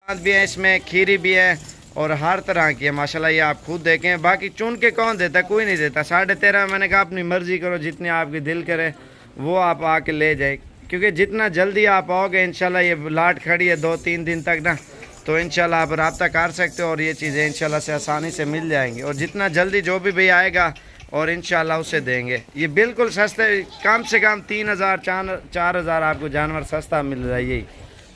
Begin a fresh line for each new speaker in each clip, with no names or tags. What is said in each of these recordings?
भी है, इसमें खीरी भी है और हर तरह की है माशाल्लाह। ये आप खुद देखें, बाकी चुन के कौन देता, कोई नहीं देता। 13.5 मैंने कहा अपनी मर्ज़ी करो, जितनी आपकी दिल करे वो आप आके ले जाए, क्योंकि जितना जल्दी आप आओगे इंशाल्लाह, ये लाट खड़ी है 2-3 दिन तक ना, तो इंशाल्लाह आप रब्ता कर सकते हो और ये चीज़ें इंशाल्लाह से आसानी से मिल जाएंगी। और जितना जल्दी जो भी भैया आएगा और इंशाल्लाह उसे देंगे। ये बिल्कुल सस्ते, कम से कम 3,000-4,000 आपको जानवर सस्ता मिल रहा है। यही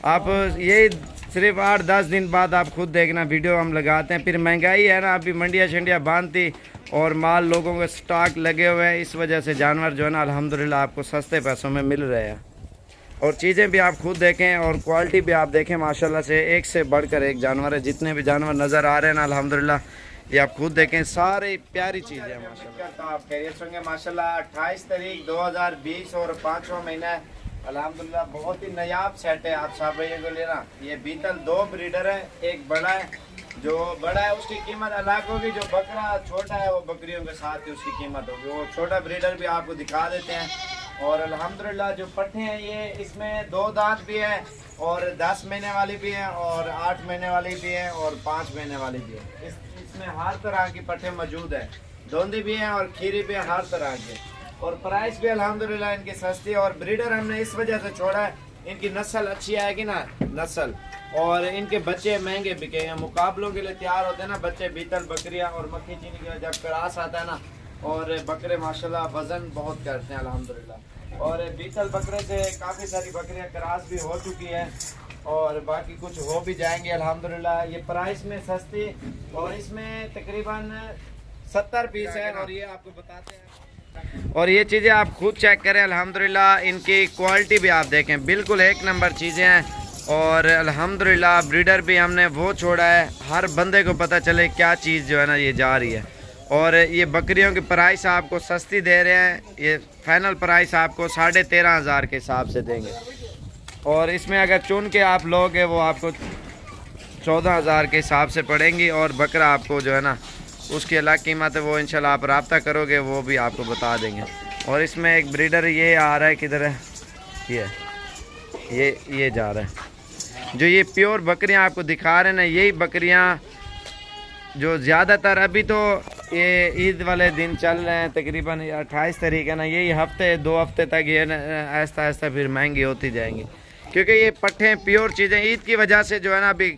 आप यही सिर्फ 8-10 दिन बाद आप खुद देखना, वीडियो हम लगाते हैं। फिर महंगाई है ना, अभी मंडियाँ शंडियाँ बांधती और माल लोगों के स्टॉक लगे हुए हैं, इस वजह से जानवर जो है ना अल्हम्दुलिल्लाह आपको सस्ते पैसों में मिल रहे हैं। और चीज़ें भी आप खुद देखें और क्वालिटी भी आप देखें माशाल्लाह से, एक से बढ़कर एक जानवर है। जितने भी जानवर नज़र आ रहे हैं ना अल्हम्दुलिल्लाह, ये आप खुद देखें, सारी प्यारी चीज़ें हैं माशाल्लाह। तो आप खैरियत होंगे माशाल्लाह। 28 तारीख 2020 और 5वां महीना अल्हम्दुलिल्लाह, बहुत ही नायाब सेट है आप सब भैया को लेना। ये बीतल 2 ब्रीडर है, एक बड़ा है, जो बड़ा है उसकी कीमत अलग होगी, जो बकरा छोटा है वो बकरियों के साथ ही उसकी कीमत होगी। वो छोटा ब्रीडर भी आपको दिखा देते हैं। और अल्हम्दुलिल्लाह जो पट्टे हैं ये, इसमें 2 दांत भी है और 10 महीने वाली भी है और 8 महीने वाली भी है और 5 महीने वाली भी है। इसमें हर तरह की पट्टे मौजूद है, धोंदी भी है और खीरी भी है, हर तरह के। और प्राइस भी अल्हम्दुलिल्लाह इनकी सस्ती है। और ब्रीडर हमने इस वजह से छोड़ा है, इनकी नस्ल अच्छी आएगी ना, नस्ल, और इनके बच्चे महंगे बिकेंगे। मुकाबलों के लिए तैयार होते हैं ना बच्चे, बीतल बकरियां और मक्खी चीनी के जब क्रॉस आता है ना, और बकरे माशाल्लाह वजन बहुत करते हैं अल्हम्दुलिल्लाह। और बीतल बकरे से काफ़ी सारी बकरियां क्रॉस भी हो चुकी है और बाकी कुछ हो भी जाएंगे अल्हम्दुलिल्लाह। ये प्राइस में सस्ती, और इसमें तकरीबन 70 पीस है। और ये आपको बताते हैं, और ये चीज़ें आप खुद चेक करें अल्हम्दुलिल्लाह। इनकी क्वालिटी भी आप देखें, बिल्कुल 1 नंबर चीज़ें हैं। और अल्हम्दुलिल्लाह ब्रीडर भी हमने वो छोड़ा है, हर बंदे को पता चले क्या चीज़ जो है ना ये जा रही है। और ये बकरियों की प्राइस आपको सस्ती दे रहे हैं, ये फाइनल प्राइस आपको 13,500 के हिसाब से देंगे। और इसमें अगर चुन के आप लोगे वो आपको 14,000 के हिसाब से पड़ेंगी। और बकरा आपको जो है ना उसकी अलग कीमत है, वो इंशाल्लाह आप रब्ता करोगे वो भी आपको बता देंगे। और इसमें एक ब्रीडर ये आ रहा है, किधर है ये जा रहा है। जो ये प्योर बकरियां आपको दिखा रहे हैं ना, यही बकरियां जो ज़्यादातर अभी तो ये ईद वाले दिन चल रहे हैं, तकरीबन 28 तारीख है ना, यही हफ्ते 2 हफ्ते तक ये आहिस्ता आहिस्ता फिर महंगी होती जाएंगी, क्योंकि ये पट्टे प्योर चीज़ें ईद की वजह से जो है ना अभी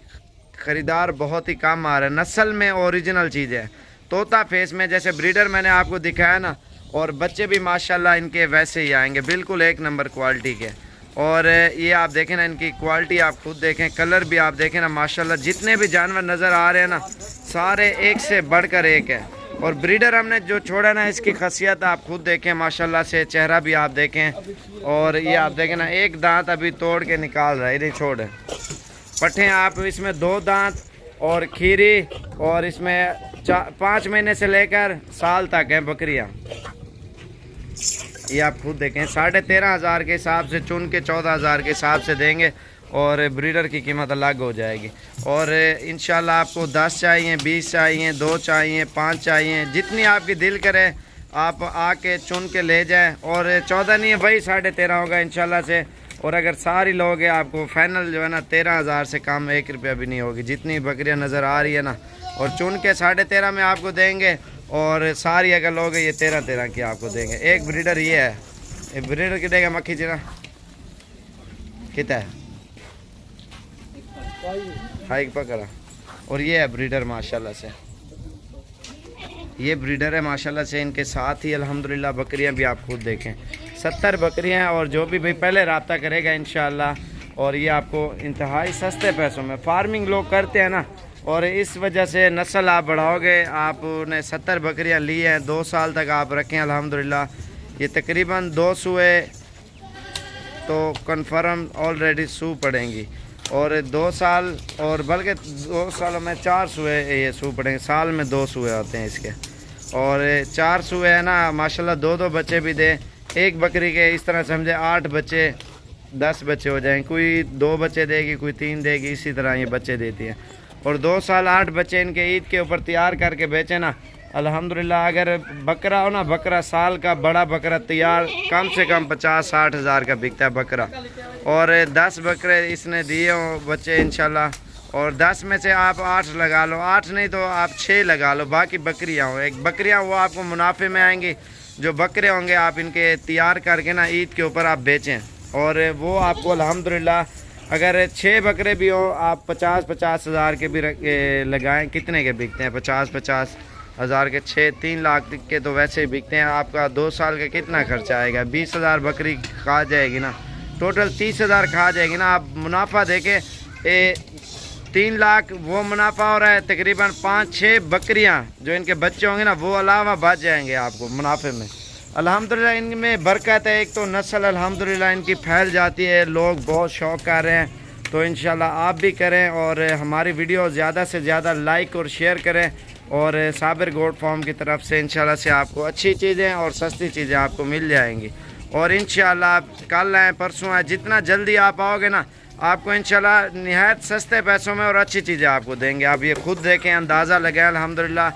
ख़रीदार बहुत ही कम आ रहा है। नस्ल में ओरिजिनल चीज़ें, तोता फेस में जैसे ब्रीडर मैंने आपको दिखाया ना, और बच्चे भी माशाल्लाह इनके वैसे ही आएंगे, बिल्कुल 1 नंबर क्वालिटी के। और ये आप देखें ना, इनकी क्वालिटी आप खुद देखें, कलर भी आप देखें ना माशाल्लाह। जितने भी जानवर नज़र आ रहे हैं ना, सारे एक से बढ़कर एक है। और ब्रीडर हमने जो छोड़ा ना, इसकी खासियत आप खुद देखें माशाल्लाह से, चेहरा भी आप देखें। और ये आप देखें ना, एक दांत अभी तोड़ के निकाल रहा है, इधर छोड़ पट्टे आप इसमें 2 दांत और खीरी, और इसमें 5 महीने से लेकर साल तक हैं बकरियां। ये आप खुद देखें, 13,500 के हिसाब से चुन के 14,000 के हिसाब से देंगे। और ब्रीडर की कीमत अलग हो जाएगी। और इंशाल्लाह आपको 10 चाहिए, 20 चाहिए, 2 चाहिए, 5 चाहिए, जितनी आपकी दिल करे आप आके चुन के ले जाएं। और 14 नहीं है भाई, 13.5 होगा इंशाल्लाह से। और अगर सारी लोगे आपको फाइनल जो है ना 13,000 से कम 1 रुपया भी नहीं होगी, जितनी बकरियां नज़र आ रही है ना। और चुन के 13.5 में आपको देंगे, और सारी अगर लोगे ये 13-13 की आपको देंगे। एक ब्रीडर ये है, ये ब्रीडर की देगा मक्खी चिरा कितना है, हाइक पकड़ा। और ये है ब्रीडर माशाल्लाह से, ये ब्रीडर है माशाल्लाह से। इनके साथ ही अल्हम्दुलिल्लाह बकरियां भी आप खुद देखें, 70 बकरियां हैं। और जो भी भाई पहले रब्ता करेगा इंशाल्लाह, और ये आपको इंतहाई सस्ते पैसों में, फार्मिंग लोग करते हैं ना, और इस वजह से नस्ल आप बढ़ाओगे। आपने 70 बकरियां ली हैं, 2 साल तक आप रखें अल्हम्दुलिल्लाह। ये तकरीबन 2 सूए तो कन्फर्म ऑलरेडी सू पड़ेंगी, और 2 साल, और बल्कि 2 सालों में 4 सूए ये सू पड़ेंगे। साल में 2 सूए आते हैं इसके, और 4 सूए है ना माशाल्लाह। 2-2 बच्चे भी दे एक बकरी के, इस तरह समझे 8 बच्चे 10 बच्चे हो जाएंगे। कोई 2 बच्चे देगी, कोई 3 देगी, इसी तरह ये बच्चे देती है। और 2 साल 8 बच्चे इनके ईद के ऊपर तैयार करके बेचे ना अल्हम्दुलिल्लाह। अगर बकरा हो ना, बकरा साल का बड़ा बकरा तैयार कम से कम 50-60 हज़ार का बिकता है बकरा। और 10 बकरे इसने दिए हो बच्चे इंशाल्लाह, और 10 में से आप 8 लगा लो, 8 नहीं तो आप 6 लगा लो, बाकी बकरियाँ हो। एक बकरियाँ वो आपको मुनाफे में आएंगी। जो बकरे होंगे आप इनके तैयार करके ना ईद के ऊपर आप बेचें, और वो आपको अल्हम्दुलिल्लाह अगर 6 बकरे भी हो आप 50-50 हज़ार के भी लगाएं। कितने के बिकते हैं? 50-50 हज़ार के 3 लाख के तो वैसे ही बिकते हैं। आपका 2 साल का कितना खर्चा आएगा? 20,000 बकरी खा जाएगी ना, टोटल 30,000 खा जाएगी ना। आप मुनाफा देके 3 लाख वो मुनाफा हो रहा है। तकरीबन 5-6 बकरियां जो इनके बच्चे होंगे ना वो अलावा बच जाएंगे आपको मुनाफे में। अल्हम्दुलिल्लाह इनमें बरकत है। एक तो नस्ल अल्हम्दुलिल्लाह इनकी फैल जाती है, लोग बहुत शौक़ कर रहे हैं। तो इंशाल्लाह आप भी करें और हमारी वीडियो ज़्यादा से ज़्यादा लाइक और शेयर करें। और साबिर गोट फार्म की तरफ से इंशाल्लाह से आपको अच्छी चीज़ें और सस्ती चीज़ें आपको मिल जाएंगी। और इंशाल्लाह आप कल आएँ परसों आएँ, जितना जल्दी आप आओगे ना आपको इंशाल्लाह निहायत सस्ते पैसों में और अच्छी चीज़ें आपको देंगे। आप ये खुद देखें, अंदाज़ा लगाएं। अल्हम्दुलिल्लाह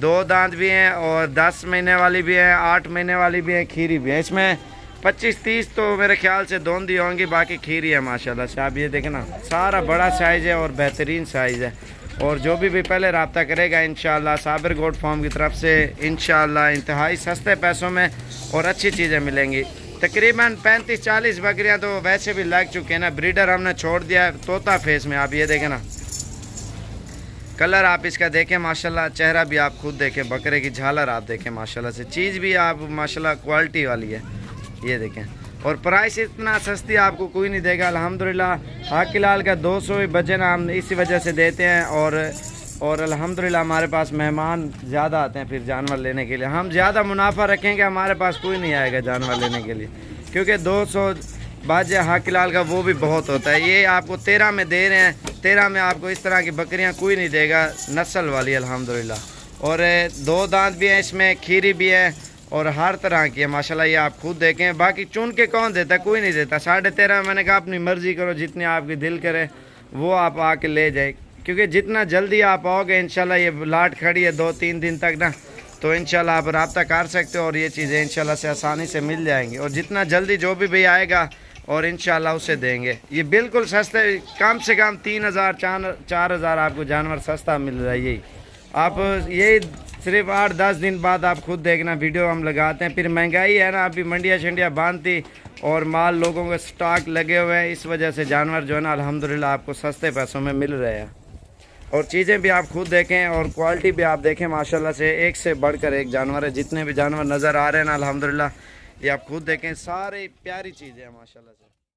2 दांत भी हैं और 10 महीने वाली भी है, 8 महीने वाली भी है, खीरी भी है। इसमें 25-30 तो मेरे ख्याल से दोंदी होंगी, बाकी खीरी है माशाल्लाह से। आप ये देखें ना, सारा बड़ा साइज़ है और बेहतरीन साइज़ है। और जो भी पहले रब्ता करेगा इंशाल्लाह साबिर गोट फार्म की तरफ से इंशाल्लाह इंतहाई सस्ते पैसों में और अच्छी चीज़ें मिलेंगी। तकरीबन 35-40 बकरियां तो वैसे भी लग चुके हैं ना। ब्रीडर हमने छोड़ दिया है तोता फेस में। आप ये देखें ना, कलर आप इसका देखें माशाल्लाह, चेहरा भी आप खुद देखें, बकरे की झालर आप देखें माशाल्लाह से। चीज़ भी आप माशाल्लाह क्वालिटी वाली है, ये देखें। और प्राइस इतना सस्ती आपको कोई नहीं देगा। अल्हम्दुलिल्लाह हाकिलाल का 200 ही बजन हम इसी वजह से देते हैं। और अल्हम्दुलिल्लाह हमारे पास मेहमान ज़्यादा आते हैं फिर जानवर लेने के लिए। हम ज़्यादा मुनाफा रखेंगे, हमारे पास कोई नहीं आएगा जानवर लेने के लिए, क्योंकि 200 बाजे हाकिलाल का वो भी बहुत होता है। ये आपको 13 में दे रहे हैं, 13 में आपको इस तरह की बकरियां कोई नहीं देगा, नस्ल वाली अल्हम्दुलिल्लाह। और 2 दांत भी हैं इसमें, खीरी भी है और हर तरह की है माशाल्लाह। ये आप खुद देखें। बाकी चुन के कौन देता? कोई नहीं देता। 13.5 मैंने कहा अपनी मर्ज़ी करो, जितनी आपकी दिल करे वो आप आके ले जाए, क्योंकि जितना जल्दी आप आओगे इंशाल्लाह ये लाट खड़ी है 2-3 दिन तक ना, तो इंशाल्लाह आप रब्ता कर सकते हो और ये चीज़ें इंशाल्लाह से आसानी से मिल जाएंगी। और जितना जल्दी जो भी आएगा और इंशाल्लाह उसे देंगे। ये बिल्कुल सस्ते, कम से कम 3,000-4,000 आपको जानवर सस्ता मिल रहा है। यही आप यही सिर्फ 8-10 दिन बाद आप खुद देखना, वीडियो हम लगाते हैं। फिर महंगाई है ना, अभी मंडियाँ शंडियाँ बांधती और माल लोगों के स्टॉक लगे हुए हैं, इस वजह से जानवर जो है ना अल्हम्दुलिल्लाह आपको सस्ते पैसों में मिल रहे हैं। और चीज़ें भी आप खुद देखें और क्वालिटी भी आप देखें माशाल्लाह से। एक से बढ़कर एक जानवर है। जितने भी जानवर नज़र आ रहे हैं ना अल्हम्दुलिल्लाह ये आप खुद देखें, सारे प्यारी चीज़ें हैं माशाल्लाह से।